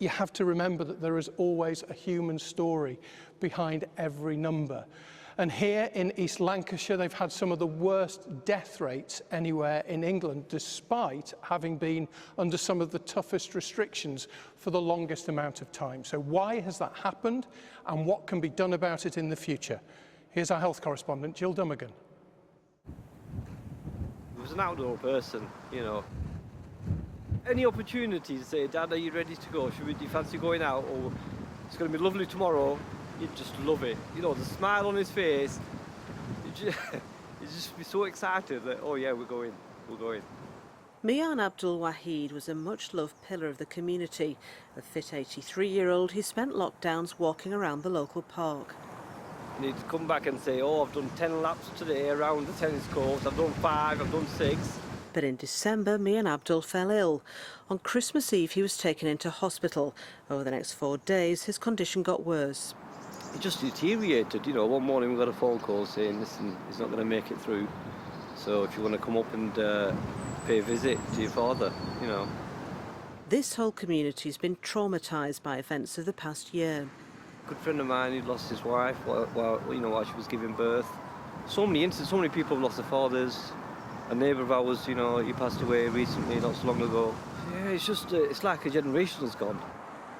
you have to remember that there is always a human story behind every number. And here in East Lancashire, they've had some of the worst death rates anywhere in England, despite having been under some of the toughest restrictions for the longest amount of time. So why has that happened, and what can be done about it in the future? Here's our health correspondent, Jill Dummigan. I was an outdoor person, you know. Any opportunity to say, Dad, are you ready to go? Do you fancy going out? Or it's going to be lovely tomorrow. You'd just love it. You know, the smile on his face. You'd just be so excited that, oh yeah, we're going. Mian Abdul Wahid was a much-loved pillar of the community. A fit 83-year-old who spent lockdowns walking around the local park. And he'd come back and say, oh, I've done 10 laps today around the tennis courts, I've done 5, I've done 6. But in December, Mian Abdul fell ill. On Christmas Eve, he was taken into hospital. Over the next 4 days, his condition got worse. It just deteriorated, you know. One morning we got a phone call saying, listen, he's not going to make it through. So if you want to come up and pay a visit to your father, you know. This whole community has been traumatised by events of the past year. A good friend of mine, he'd lost his wife while she was giving birth. So many incidents, so many people have lost their fathers. A neighbour of ours, you know, he passed away recently, not so long ago. Yeah, it's just, it's like a generation has gone.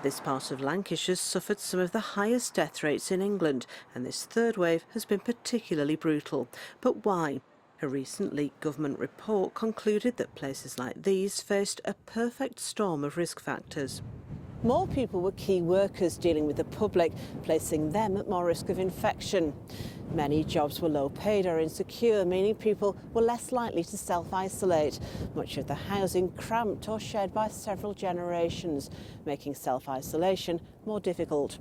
This part of Lancashire suffered some of the highest death rates in England, and this third wave has been particularly brutal. But why? A recent leaked government report concluded that places like these faced a perfect storm of risk factors. More people were key workers dealing with the public, placing them at more risk of infection. Many jobs were low paid or insecure, meaning people were less likely to self-isolate. Much of the housing cramped or shared by several generations, making self-isolation more difficult.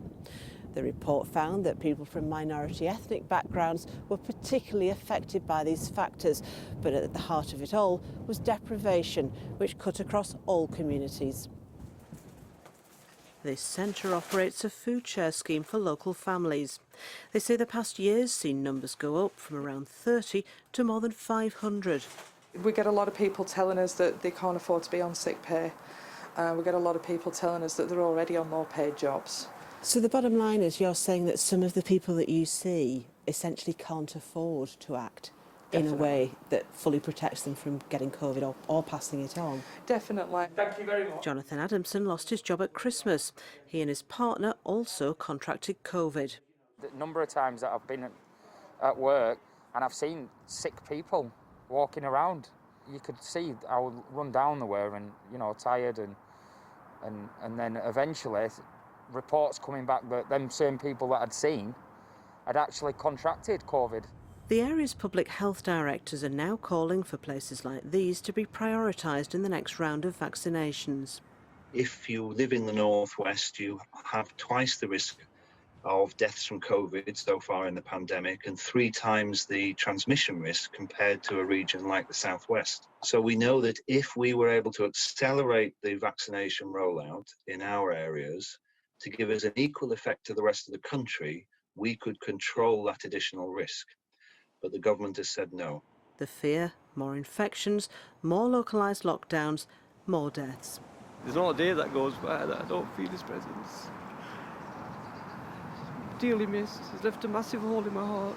The report found that people from minority ethnic backgrounds were particularly affected by these factors, but at the heart of it all was deprivation, which cut across all communities. This centre operates a food share scheme for local families. They say the past year's seen numbers go up from around 30 to more than 500. We get a lot of people telling us that they can't afford to be on sick pay. We get a lot of people telling us that they're already on low paid jobs. So the bottom line is you're saying that some of the people that you see essentially can't afford to act in a way that fully protects them from getting COVID or passing it on. Definitely. Thank you very much. Jonathan Adamson lost his job at Christmas. He and his partner also contracted COVID. The number of times that I've been at work and I've seen sick people walking around, you could see how run down they were and, you know, tired and then eventually reports coming back that them same people that I'd seen had actually contracted COVID. The area's public health directors are now calling for places like these to be prioritised in the next round of vaccinations. If you live in the northwest, you have twice the risk of deaths from COVID so far in the pandemic and 3 times the transmission risk compared to a region like the southwest. So we know that if we were able to accelerate the vaccination rollout in our areas to give us an equal effect to the rest of the country, we could control that additional risk. But the government has said no. The fear, more infections, more localised lockdowns, more deaths. There's not a day that goes by that I don't feel his presence. Dearly missed. He's left a massive hole in my heart.